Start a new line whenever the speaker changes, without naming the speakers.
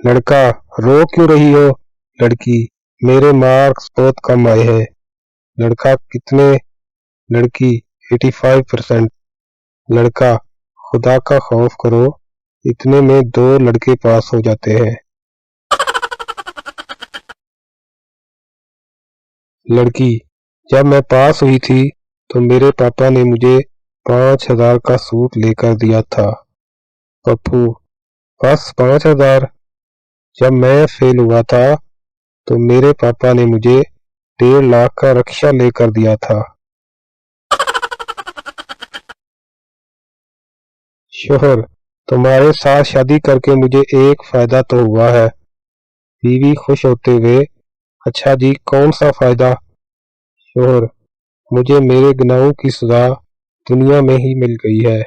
لڑکا: رو کیوں رہی ہو؟ لڑکی: میرے مارکس بہت کم آئے ہیں۔ لڑکا: کتنے؟ لڑکی: 85%۔ لڑکا: خدا کا خوف کرو، اتنے میں 2 لڑکے پاس ہو جاتے ہیں۔ لڑکی: جب میں پاس ہوئی تھی تو میرے پاپا نے مجھے 5000 کا سوٹ لے کر دیا تھا۔ پپو: بس 5000؟ جب میں فیل ہوا تھا تو میرے پاپا نے مجھے 1.5 لاکھ کا رکشہ لے کر دیا تھا۔ شوہر: تمہارے ساتھ شادی کر کے مجھے ایک فائدہ تو ہوا ہے۔ بیوی خوش ہوتے ہوئے: اچھا جی، کون سا فائدہ؟ شوہر: مجھے میرے گناہوں کی سزا دنیا میں ہی مل گئی ہے۔